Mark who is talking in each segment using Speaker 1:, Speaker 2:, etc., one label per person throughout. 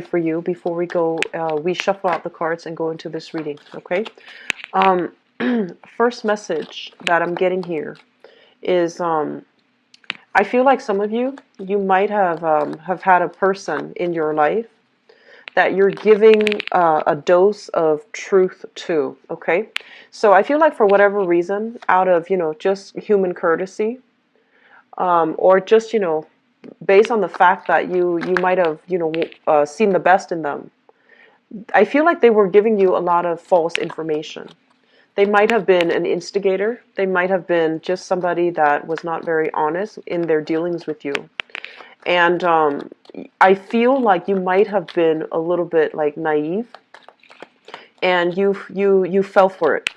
Speaker 1: for you before we go, we shuffle out the cards and go into this reading, okay? First message that I'm getting here is I feel like some of you, you might have had a person in your life that you're giving a dose of truth to, okay? So I feel like for whatever reason, out of, just human courtesy, or just, based on the fact that you might have, seen the best in them, I feel like they were giving you a lot of false information. They might have been an instigator. They might have been just somebody that was not very honest in their dealings with you. And I feel like you might have been a little bit like naive, and you fell for it.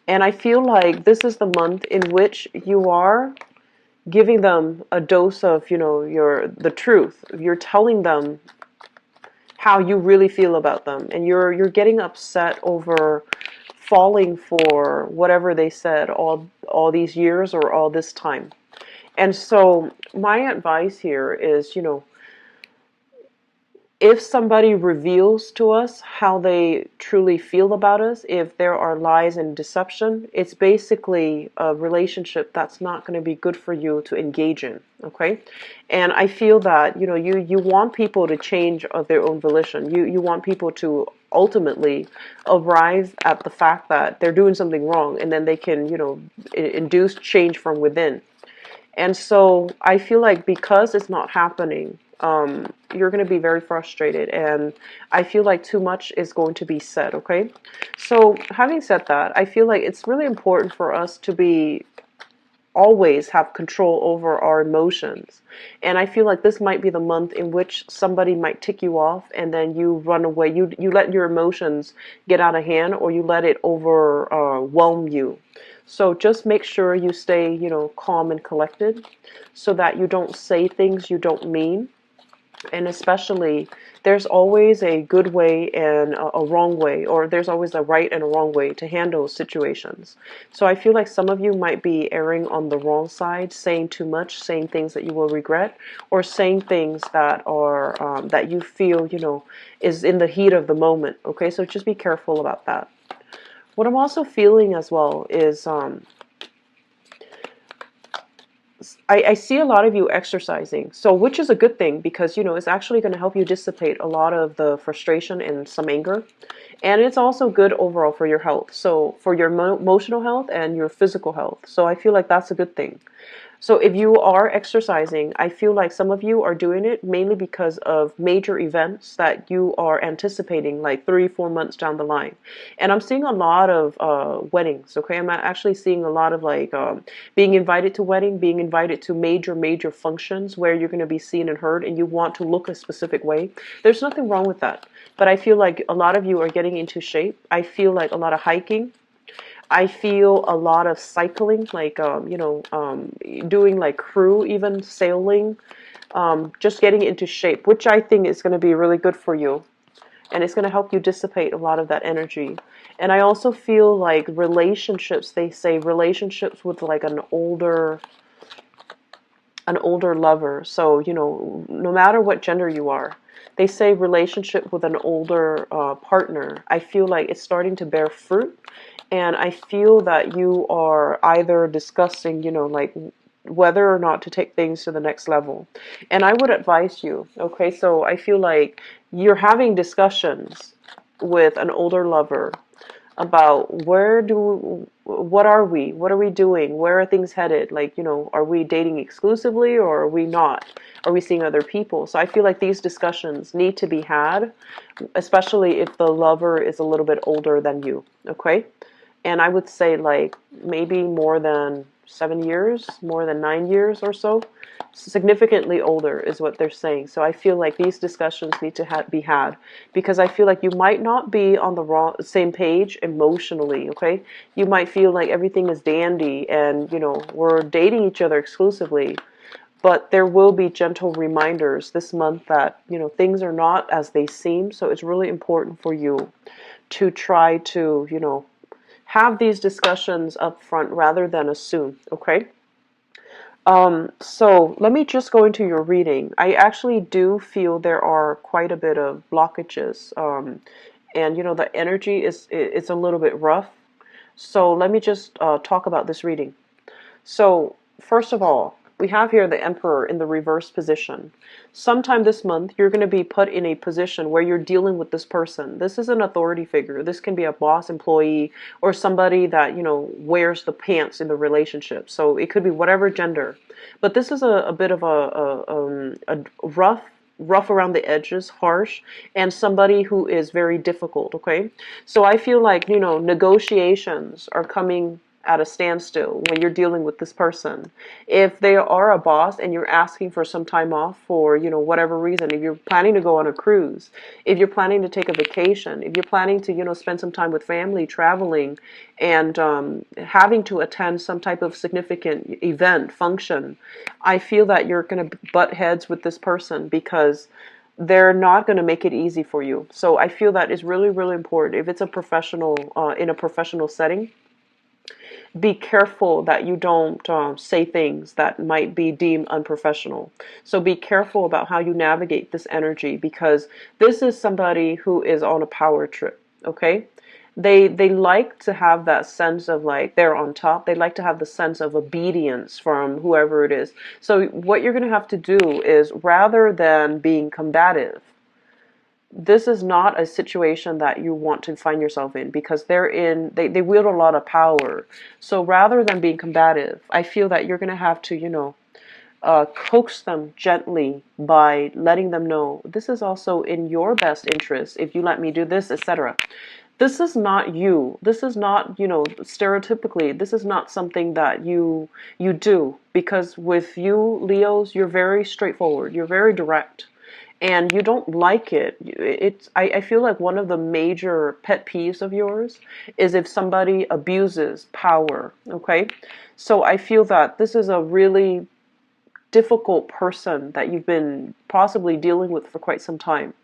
Speaker 1: And I feel like this is the month in which you are giving them a dose of, the truth. You're telling them how you really feel about them, and you're getting upset over falling for whatever they said all these years or all this time. And so my advice here is, if somebody reveals to us how they truly feel about us, if there are lies and deception, it's basically a relationship that's not going to be good for you to engage in, okay? And I feel that, you want people to change of their own volition. You want people to ultimately arrive at the fact that they're doing something wrong, and then they can, induce change from within. And so I feel like because it's not happening, you're going to be very frustrated, and I feel like too much is going to be said, okay? So having said that, I feel like it's really important for us to be always have control over our emotions. And I feel like this might be the month in which somebody might tick you off, and then you run away. You let your emotions get out of hand, or you let it overwhelm you. So just make sure you stay, calm and collected, so that you don't say things you don't mean. And especially, there's always a good way and a wrong way, or there's always a right and a wrong way to handle situations. So I feel like some of you might be erring on the wrong side, saying too much, saying things that you will regret, or saying things that are that you feel, is in the heat of the moment. Okay, so just be careful about that. What I'm also feeling as well is I see a lot of you exercising, so which is a good thing, because it's actually going to help you dissipate a lot of the frustration and some anger, and it's also good overall for your health, so for your emotional health and your physical health. So I feel like that's a good thing. So if you are exercising, I feel like some of you are doing it mainly because of major events that you are anticipating, like 3-4 months down the line. And I'm seeing a lot of weddings, okay? I'm actually seeing a lot of like being invited to wedding, being invited to major functions where you're going to be seen and heard, and you want to look a specific way. There's nothing wrong with that. But I feel like a lot of you are getting into shape. I feel like a lot of hiking. I feel a lot of cycling, like, doing like crew, even sailing, just getting into shape, which I think is going to be really good for you. And it's going to help you dissipate a lot of that energy. And I also feel like relationships, they say relationships with like an older lover. So, no matter what gender you are, they say relationship with an older partner. I feel like it's starting to bear fruit. And I feel that you are either discussing, like whether or not to take things to the next level. And I would advise you, okay, so I feel like you're having discussions with an older lover about what are we doing? Where are things headed? Like, are we dating exclusively, or are we not? Are we seeing other people? So I feel like these discussions need to be had, especially if the lover is a little bit older than you, okay? And I would say like maybe more than 7 years, more than 9 years or so. Significantly older is what they're saying. So I feel like these discussions need to be had, because I feel like you might not be on the same page emotionally, okay? You might feel like everything is dandy and, we're dating each other exclusively. But there will be gentle reminders this month that, things are not as they seem. So it's really important for you to try to, have these discussions up front rather than assume, okay? So let me just go into your reading. I actually do feel there are quite a bit of blockages. And the energy is a little bit rough. So let me just talk about this reading. So, first of all, we have here the Emperor in the reverse position. Sometime this month, you're going to be put in a position where you're dealing with this person. This is an authority figure. This can be a boss, employee, or somebody that, wears the pants in the relationship. So it could be whatever gender. But this is a bit of a rough around the edges, harsh, and somebody who is very difficult, okay? So I feel like, negotiations are coming at a standstill when you're dealing with this person. If they are a boss and you're asking for some time off for, whatever reason, if you're planning to go on a cruise, if you're planning to take a vacation, if you're planning to, spend some time with family, traveling, and having to attend some type of significant event, function, I feel that you're going to butt heads with this person because they're not going to make it easy for you. So I feel that is really, really important. If it's a professional, in a professional setting, be careful that you don't say things that might be deemed unprofessional. So be careful about how you navigate this energy, because this is somebody who is on a power trip, okay? They like to have that sense of like they're on top. They like to have the sense of obedience from whoever it is. So what you're going to have to do is, rather than being combative, this is not a situation that you want to find yourself in, because they wield a lot of power. So rather than being combative, I feel that you're going to have to, coax them gently by letting them know this is also in your best interest if you let me do this, etc. This is not you. This is not, stereotypically, this is not something that you do, because with you, Leos, you're very straightforward. You're very direct, and you don't like it. I feel like one of the major pet peeves of yours is if somebody abuses power, okay? So I feel that this is a really difficult person that you've been possibly dealing with for quite some time.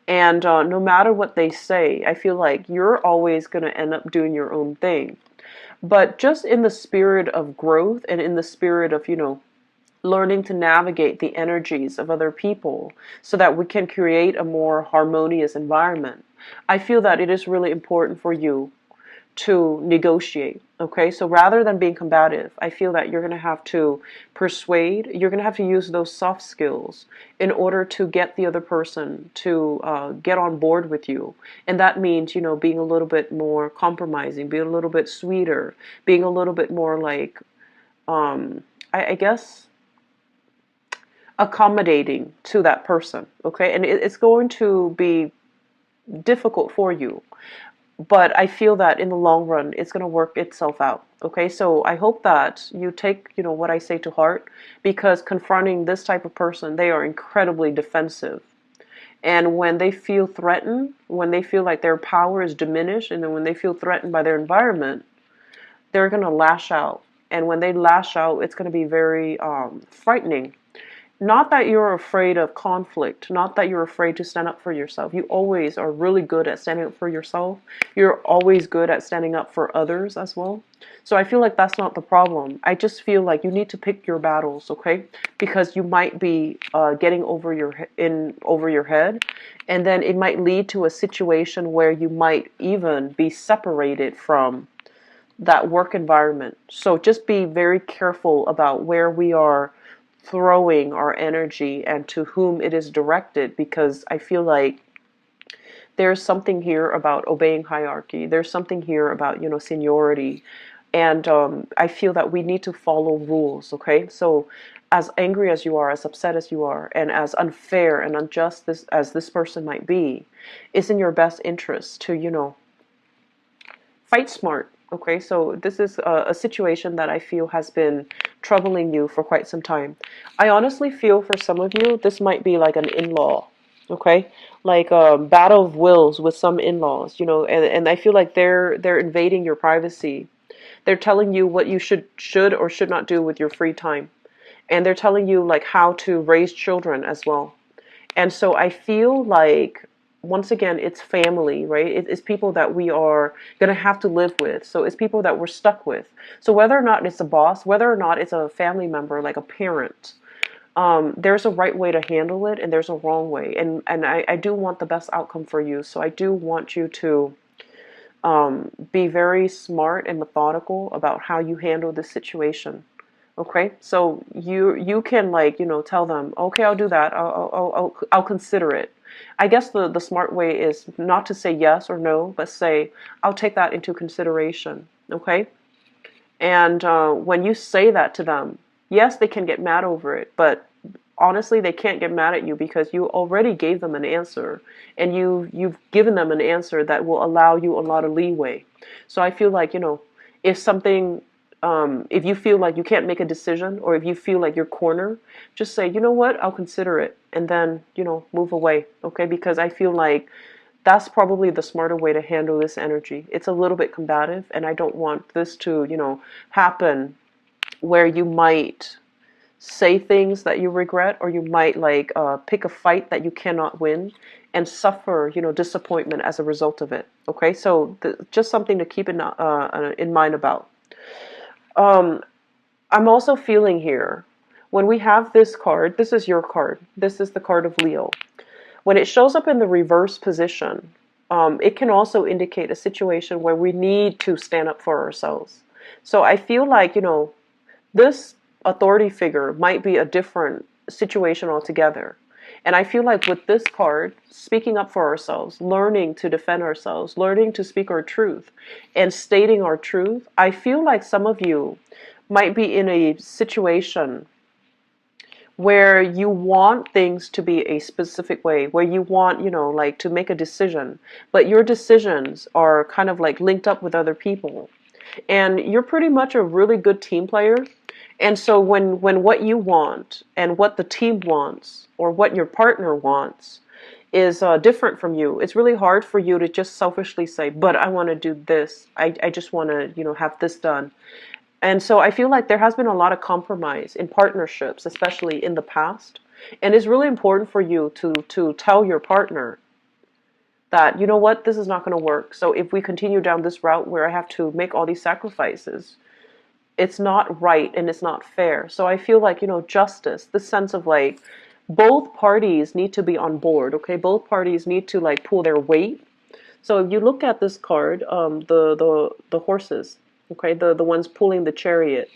Speaker 1: And no matter what they say, I feel like you're always going to end up doing your own thing. But just in the spirit of growth and in the spirit of, learning to navigate the energies of other people so that we can create a more harmonious environment, I feel that it is really important for you to negotiate. Okay, so rather than being combative, I feel that you're going to have to persuade. You're going to have to use those soft skills in order to get the other person to get on board with you. And that means, being a little bit more compromising, being a little bit sweeter, being a little bit more like, I guess, accommodating to that person. Okay, and it's going to be difficult for you, but I feel that in the long run, it's going to work itself out. Okay, so I hope that you take, what I say to heart, because confronting this type of person, they are incredibly defensive. And when they feel threatened, when they feel like their power is diminished, and then when they feel threatened by their environment, they're going to lash out. And when they lash out, it's going to be very frightening. Not that you're afraid of conflict, not that you're afraid to stand up for yourself. You always are really good at standing up for yourself. You're always good at standing up for others as well. So I feel like that's not the problem. I just feel like you need to pick your battles, okay? Because you might be getting over your head, and then it might lead to a situation where you might even be separated from that work environment. So just be very careful about where we are throwing our energy and to whom it is directed, because I feel like there's something here about obeying hierarchy. There's something here about, seniority. And I feel that we need to follow rules, okay? So as angry as you are, as upset as you are, and as unfair and unjust as this person might be, it's in your best interest to, fight smart. Okay, so this is a situation that I feel has been troubling you for quite some time. I honestly feel for some of you, this might be like an in-law, okay? Like a battle of wills with some in-laws, and I feel like they're invading your privacy. They're telling you what you should or should not do with your free time. And they're telling you like how to raise children as well. And so I feel like once again, it's family, right? It's people that we are going to have to live with. So it's people that we're stuck with. So whether or not it's a boss, whether or not it's a family member, like a parent, there's a right way to handle it and there's a wrong way. And I do want the best outcome for you. So I do want you to be very smart and methodical about how you handle this situation. Okay, so you can, like, tell them, okay, I'll do that. I'll consider it. I guess the smart way is not to say yes or no, but say, I'll take that into consideration. Okay, and when you say that to them, yes, they can get mad over it, but honestly, they can't get mad at you because you already gave them an answer, and you've given them an answer that will allow you a lot of leeway. So I feel like, if something, if you feel like you can't make a decision, or if you feel like you're cornered, just say, you know what, I'll consider it, and then, move away, okay? Because I feel like that's probably the smarter way to handle this energy. It's a little bit combative, and I don't want this to, happen where you might say things that you regret, or you might, like, pick a fight that you cannot win and suffer, disappointment as a result of it. Okay, so just something to keep in mind about. Um, I'm also feeling here, when we have this card, this is your card. This is the card of Leo. When it shows up in the reverse position, it can also indicate a situation where we need to stand up for ourselves. So I feel like, this authority figure might be a different situation altogether. And I feel like with this card, speaking up for ourselves, learning to defend ourselves, learning to speak our truth, and stating our truth, I feel like some of you might be in a situation where you want things to be a specific way, where you want, like, to make a decision, but your decisions are kind of like linked up with other people. And you're pretty much a really good team player. And so when what you want and what the team wants, or what your partner wants, is different from you, it's really hard for you to just selfishly say, but I want to do this. I just want to, have this done. And so I feel like there has been a lot of compromise in partnerships, especially in the past. And it's really important for you to tell your partner that, you know what, this is not going to work. So if we continue down this route where I have to make all these sacrifices, it's not right and it's not fair. So I feel like, justice, this sense of, like, both parties need to be on board, okay? Both parties need to, like, pull their weight. So if you look at this card, the horses, okay, the ones pulling the chariot,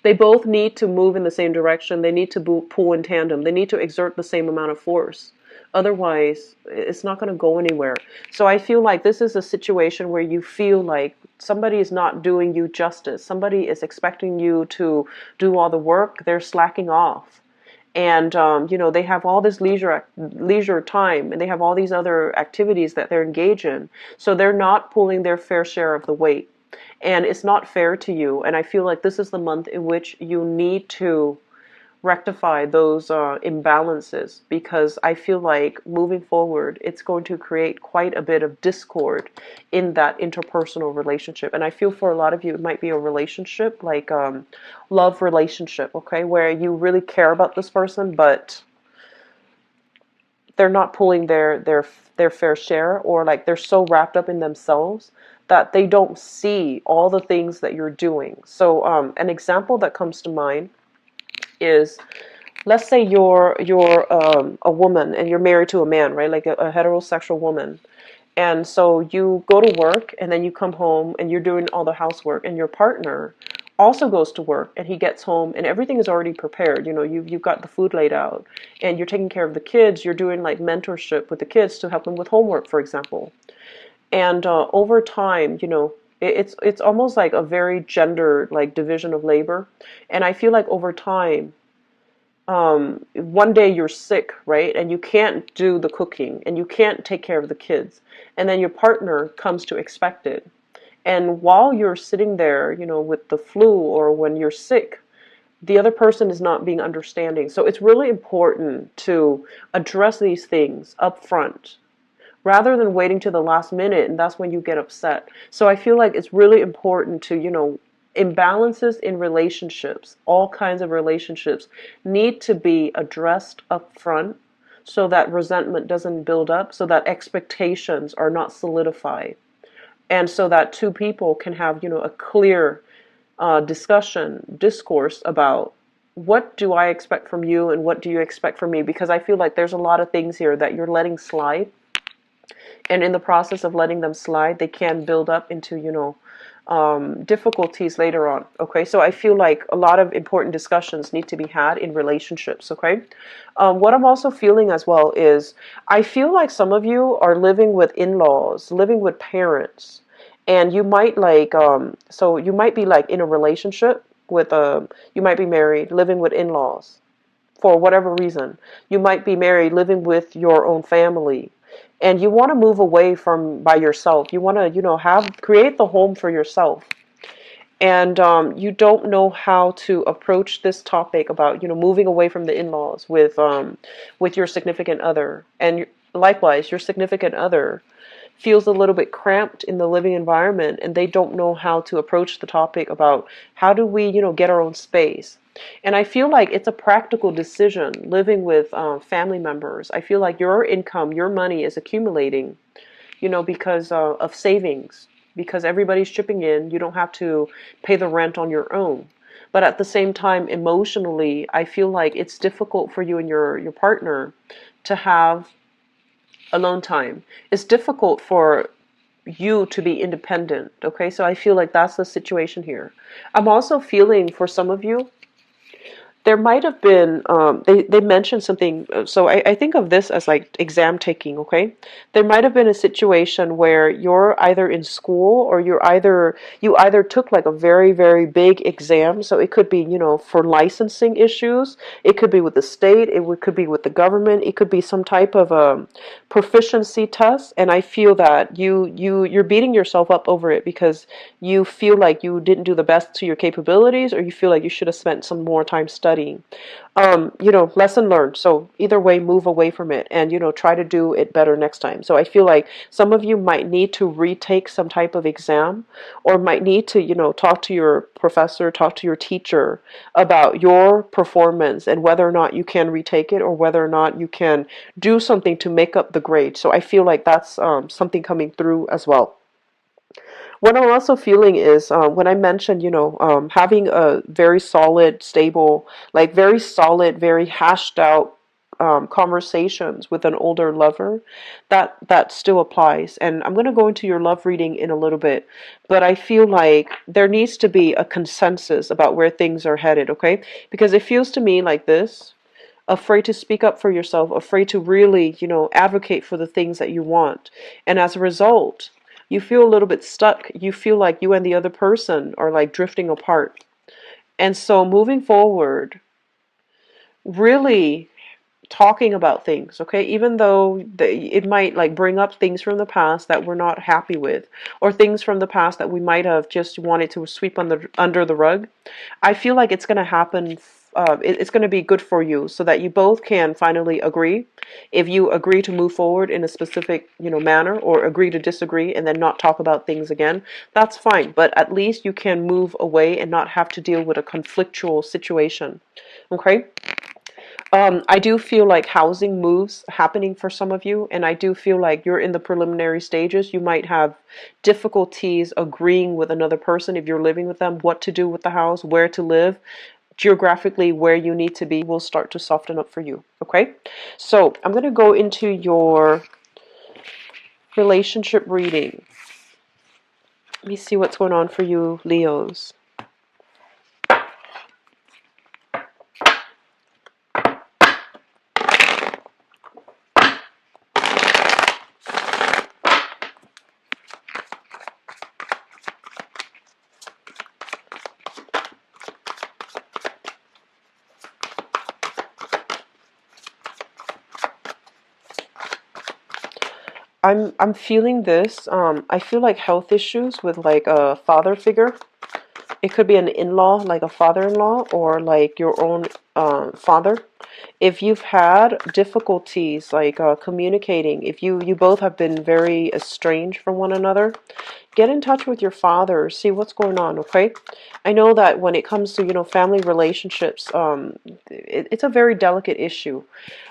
Speaker 1: they both need to move in the same direction. They need to pull in tandem. They need to exert the same amount of force. Otherwise, it's not going to go anywhere. So I feel like this is a situation where you feel like somebody is not doing you justice. Somebody is expecting you to do all the work. They're slacking off. And, they have all this leisure time, and they have all these other activities that they're engaged in. So they're not pulling their fair share of the weight. And it's not fair to you. And I feel like this is the month in which you need to rectify those imbalances, because I feel like moving forward, it's going to create quite a bit of discord in that interpersonal relationship. And I feel for a lot of you, it might be a relationship, like love relationship, okay, where you really care about this person, but they're not pulling their fair share, or like they're so wrapped up in themselves that they don't see all the things that you're doing. So an example that comes to mind is, let's say you're a woman and you're married to a man, right? Like a heterosexual woman. And so you go to work and then you come home and you're doing all the housework, and your partner also goes to work and he gets home and everything is already prepared. You've got the food laid out and you're taking care of the kids. You're doing, like, mentorship with the kids to help them with homework, for example. And over time, it's almost like a very gendered, like, division of labor. And I feel like over time, one day you're sick, right? And you can't do the cooking and you can't take care of the kids. And then your partner comes to expect it. And while you're sitting there, with the flu, or when you're sick, the other person is not being understanding. So it's really important to address these things up front, rather than waiting to the last minute, and that's when you get upset. So I feel like it's really important to, imbalances in relationships, all kinds of relationships, need to be addressed up front, so that resentment doesn't build up, so that expectations are not solidified, and so that two people can have, a clear discourse about what do I expect from you and what do you expect from me, because I feel like there's a lot of things here that you're letting slide, and in the process of letting them slide, they can build up into, difficulties later on. Okay, so I feel like a lot of important discussions need to be had in relationships. Okay, what I'm also feeling as well is I feel like some of you are living with in-laws, living with parents, and you might like so you might be like in a relationship with you might be married, living with in-laws for whatever reason. You might be married, living with your own family, and you want to move away from by yourself. You want to, have create the home for yourself, and you don't know how to approach this topic about, moving away from the in-laws with your significant other, and likewise, your significant other feels a little bit cramped in the living environment, and they don't know how to approach the topic about how do we, get our own space. And I feel like it's a practical decision living with family members. I feel like your income, your money is accumulating, because of savings, because everybody's chipping in. You don't have to pay the rent on your own. But at the same time, emotionally, I feel like it's difficult for you and your partner to have alone time. It's difficult for you to be independent. Okay, so I feel like that's the situation here. I'm also feeling for some of you, there might have been they mentioned something, so I think of this as like exam taking. Okay, there might have been a situation where you're either in school or you either took like a very very big exam, so it could be, for licensing issues, it could be with the state, could be with the government, it could be some type of proficiency test, and I feel that you're beating yourself up over it because you feel like you didn't do the best to your capabilities, or you feel like you should have spent some more time studying. Lesson learned. So either way, move away from it and, try to do it better next time. So I feel like some of you might need to retake some type of exam, or might need to, talk to your professor, talk to your teacher about your performance and whether or not you can retake it, or whether or not you can do something to make up the grade. So I feel like that's something coming through as well. What I'm also feeling is when I mentioned, having a very solid, stable, like very solid, very hashed out conversations with an older lover, that still applies. And I'm going to go into your love reading in a little bit, but I feel like there needs to be a consensus about where things are headed, okay? Because it feels to me like this: afraid to speak up for yourself, afraid to really, advocate for the things that you want. And as a result, you feel a little bit stuck. You feel like you and the other person are like drifting apart. And so moving forward, really talking about things, okay? Even though it might like bring up things from the past that we're not happy with, or things from the past that we might have just wanted to sweep under the rug. I feel like it's going to happen. It's going to be good for you, so that you both can finally agree. If you agree to move forward in a specific, manner, or agree to disagree and then not talk about things again, that's fine. But at least you can move away and not have to deal with a conflictual situation. Okay? I do feel like housing moves happening for some of you, and I do feel like you're in the preliminary stages. You might have difficulties agreeing with another person if you're living with them, what to do with the house, where to live, geographically where you need to be will start to soften up for you. Okay, so I'm going to go into your relationship reading. Let me see what's going on for you, Leos. I'm feeling this. I feel like health issues with like a father figure. It could be an in-law, like a father-in-law, or like your own father. If you've had difficulties like communicating, if you both have been very estranged from one another, get in touch with your father, see what's going on. Okay, I know that when it comes to, family relationships, it's a very delicate issue,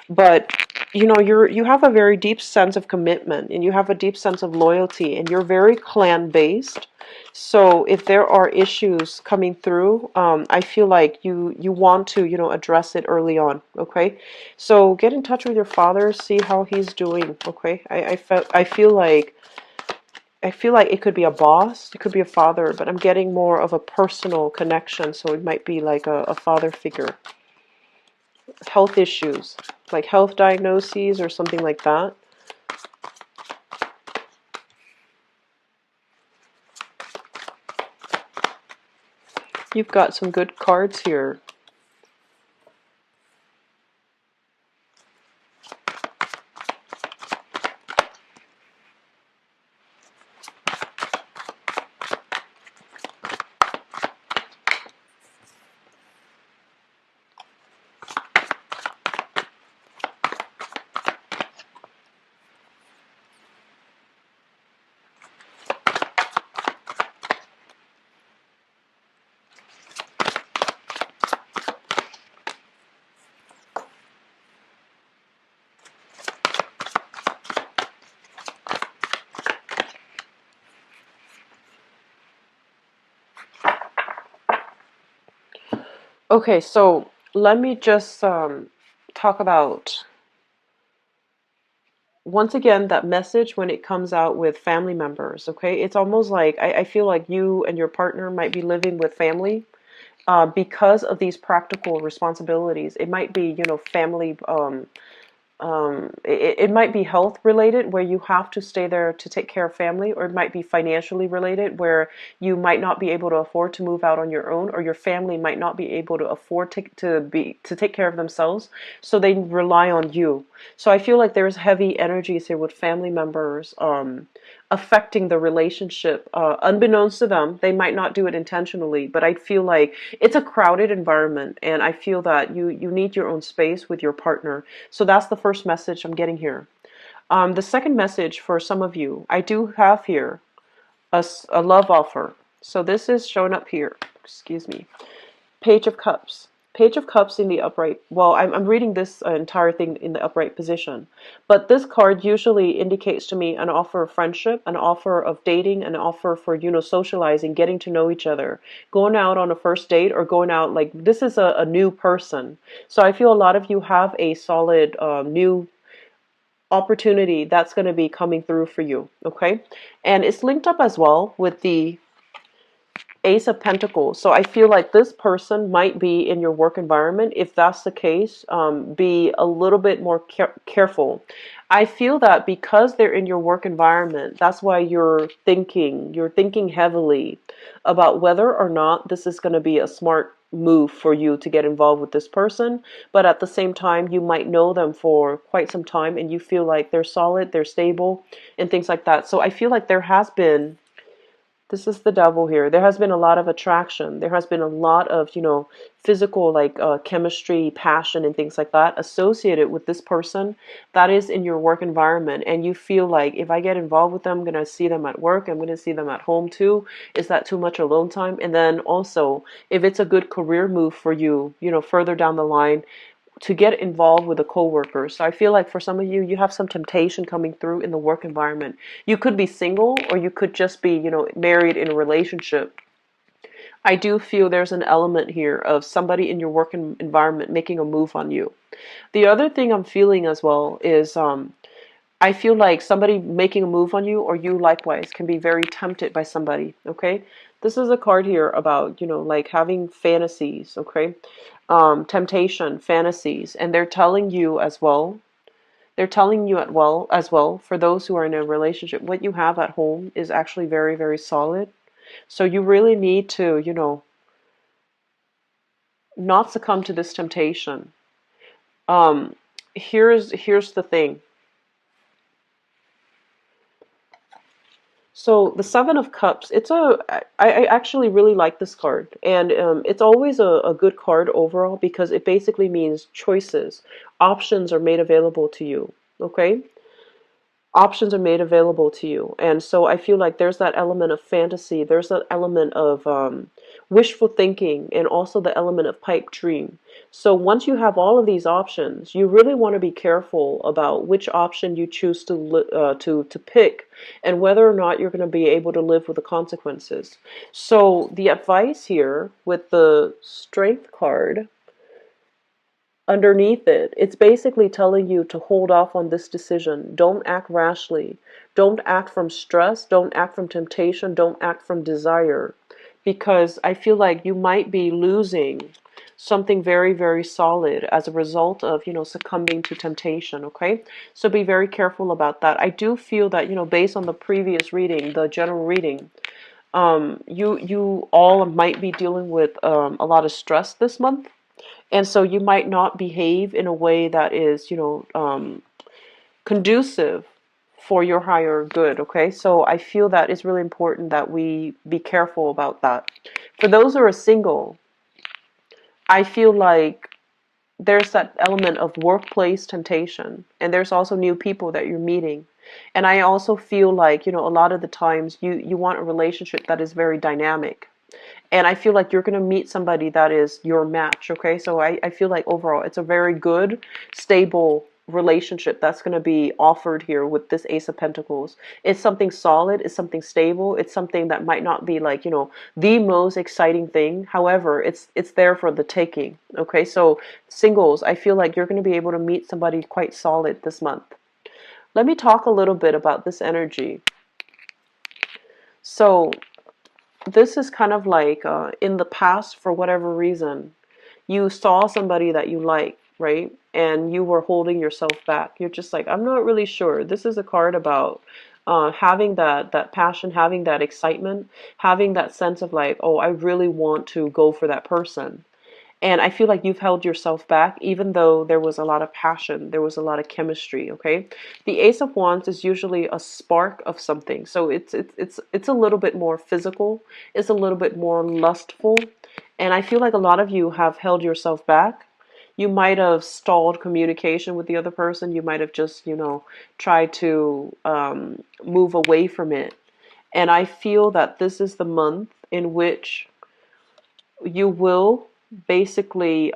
Speaker 1: but you have a very deep sense of commitment, and you have a deep sense of loyalty, and you're very clan based. So if there are issues coming through, I feel like you want to address it early on. Okay, so get in touch with your father, see how he's doing. Okay, I feel like it could be a boss, it could be a father, but I'm getting more of a personal connection, so it might be like a father figure. Health issues, like health diagnoses or something like that. You've got some good cards here. Okay, so let me just talk about once again that message when it comes out with family members. Okay, it's almost like I feel like you and your partner might be living with family because of these practical responsibilities. It might be, family. It might be health related where you have to stay there to take care of family, or it might be financially related where you might not be able to afford to move out on your own, or your family might not be able to afford to take care of themselves, so they rely on you. So I feel like there's heavy energies here with family members affecting the relationship, unbeknownst to them. They might not do it intentionally, but I feel like it's a crowded environment, and I feel that you need your own space with your partner. So that's the first message I'm getting here. The second message for some of you, I do have here a love offer. So this is showing up here. Excuse me. Page of Cups. Page of Cups in the upright. Well, I'm reading this entire thing in the upright position. But this card usually indicates to me an offer of friendship, an offer of dating, an offer for, socializing, getting to know each other, going out on a first date, or going out like this is a new person. So I feel a lot of you have a solid new opportunity that's going to be coming through for you. Okay. And it's linked up as well with the Ace of Pentacles. So I feel like this person might be in your work environment. If that's the case, be a little bit more careful. I feel that because they're in your work environment, that's why you're thinking heavily about whether or not this is going to be a smart move for you to get involved with this person. But at the same time, you might know them for quite some time and you feel like they're solid, they're stable, and things like that. So I feel like there has been, this is the devil here. There has been a lot of attraction. There has been a lot of, physical, like chemistry, passion, and things like that associated with this person that is in your work environment. And you feel like if I get involved with them, I'm going to see them at work. I'm going to see them at home too. Is that too much alone time? And then also, if it's a good career move for you, further down the line, to get involved with a coworker. So I feel like for some of you, you have some temptation coming through in the work environment. You could be single, or you could just be, married in a relationship. I do feel there's an element here of somebody in your work environment making a move on you. The other thing I'm feeling as well is I feel like somebody making a move on you, or you likewise, can be very tempted by somebody. Okay, this is a card here about, like having fantasies. Okay, temptation, fantasies, and they're telling you as well. They're telling you as well for those who are in a relationship, what you have at home is actually very, very solid. So you really need to, not succumb to this temptation. Um, here's the thing. So the Seven of Cups, I actually really like this card, and it's always a good card overall because it basically means choices, options are made available to you. Okay, options are made available to you, and so I feel like there's that element of fantasy, there's that element of wishful thinking, and also the element of pipe dream. So once you have all of these options, you really want to be careful about which option you choose to pick, and whether or not you're going to be able to live with the consequences. So the advice here with the Strength card underneath it, it's basically telling you to hold off on this decision. Don't act rashly. Don't act from stress. Don't act from temptation. Don't act from desire. Because I feel like you might be losing something very, very solid as a result of, succumbing to temptation, okay? So be very careful about that. I do feel that, based on the previous reading, the general reading, you all might be dealing with a lot of stress this month. And so you might not behave in a way that is, conducive for your higher good, okay? So I feel that it's really important that we be careful about that. For those who are single, I feel like there's that element of workplace temptation, and there's also new people that you're meeting. And I also feel like, a lot of the times you want a relationship that is very dynamic. And I feel like you're going to meet somebody that is your match, okay? So I feel like overall it's a very good, stable relationship that's going to be offered here with this Ace of Pentacles. It's something solid, it's something stable, it's something that might not be like, the most exciting thing. However, it's there for the taking, okay? So singles, I feel like you're going to be able to meet somebody quite solid this month. Let me talk a little bit about this energy. So this is kind of like in the past, for whatever reason, you saw somebody that you like, right? And you were holding yourself back. You're just like, I'm not really sure. This is a card about having that passion, having that excitement, having that sense of like, oh, I really want to go for that person. And I feel like you've held yourself back, even though there was a lot of passion, there was a lot of chemistry, okay? The Ace of Wands is usually a spark of something. So it's a little bit more physical, it's a little bit more lustful. And I feel like a lot of you have held yourself back. You might have stalled communication with the other person. You might have just, tried to move away from it. And I feel that this is the month in which you will basically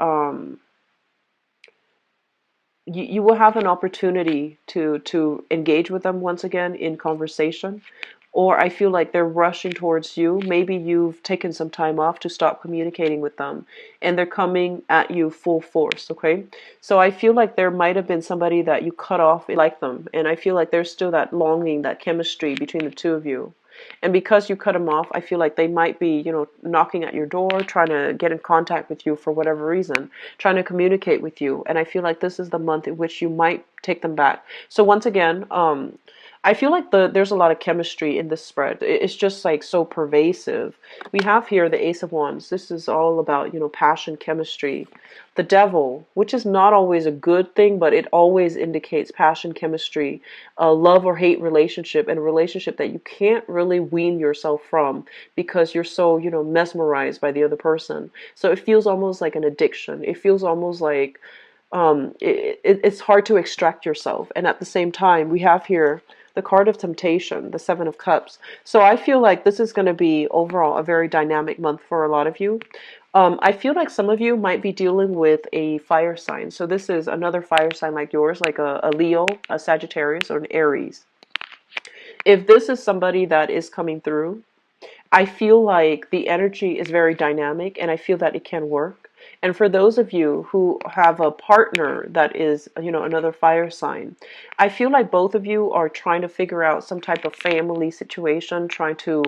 Speaker 1: you will have an opportunity to engage with them once again in conversation. Or I feel like they're rushing towards you. Maybe you've taken some time off to stop communicating with them, and they're coming at you full force, okay? So I feel like there might have been somebody that you cut off, like them, and I feel like there's still that longing, that chemistry between the two of you. And because you cut them off, I feel like they might be, knocking at your door, trying to get in contact with you for whatever reason, trying to communicate with you. And I feel like this is the month in which you might take them back. So once again, I feel like there's a lot of chemistry in this spread. It's just like so pervasive. We have here the Ace of Wands. This is all about, passion, chemistry. The Devil, which is not always a good thing, but it always indicates passion, chemistry, a love or hate relationship, and a relationship that you can't really wean yourself from because you're so, mesmerized by the other person. So it feels almost like an addiction. It feels almost like it's hard to extract yourself. And at the same time, we have here the card of temptation, the Seven of Cups. So I feel like this is going to be overall a very dynamic month for a lot of you. I feel like some of you might be dealing with a fire sign. So this is another fire sign like yours, like a Leo, a Sagittarius, or an Aries. If this is somebody that is coming through, I feel like the energy is very dynamic, and I feel that it can work. And for those of you who have a partner that is, another fire sign, I feel like both of you are trying to figure out some type of family situation, trying to,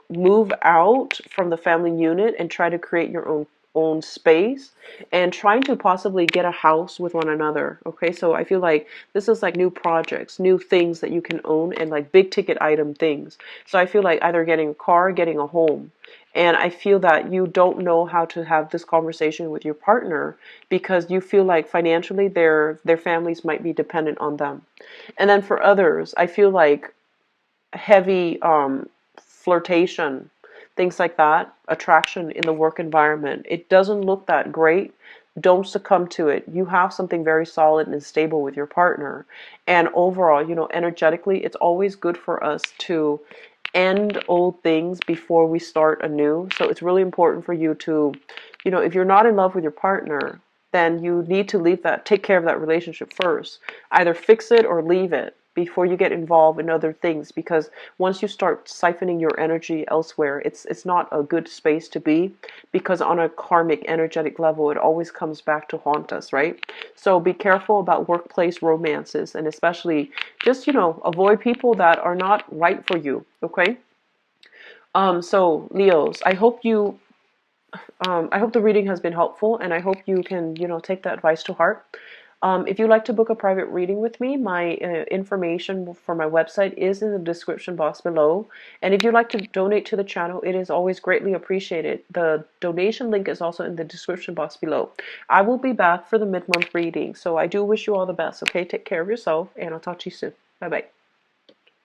Speaker 1: move out from the family unit and try to create your own space, and trying to possibly get a house with one another. Okay, so I feel like this is like new projects, new things that you can own, and like big ticket item things. So I feel like either getting a car, getting a home. And I feel that you don't know how to have this conversation with your partner because you feel like financially their families might be dependent on them. And then for others, I feel like heavy flirtation, things like that, attraction in the work environment. It doesn't look that great. Don't succumb to it. You have something very solid and stable with your partner. And overall, energetically, it's always good for us to end old things before we start anew. So it's really important for you to, if you're not in love with your partner, then you need to take care of that relationship first. Either fix it or leave it before you get involved in other things, because once you start siphoning your energy elsewhere, it's not a good space to be, because on a karmic energetic level it always comes back to haunt us, right? So be careful about workplace romances, and especially just avoid people that are not right for you, okay? So Leos, I hope the reading has been helpful, and I hope you can, take that advice to heart. If you'd like to book a private reading with me, my information for my website is in the description box below. And if you'd like to donate to the channel, it is always greatly appreciated. The donation link is also in the description box below. I will be back for the mid-month reading, so I do wish you all the best, okay? Take care of yourself, and I'll talk to you soon. Bye-bye.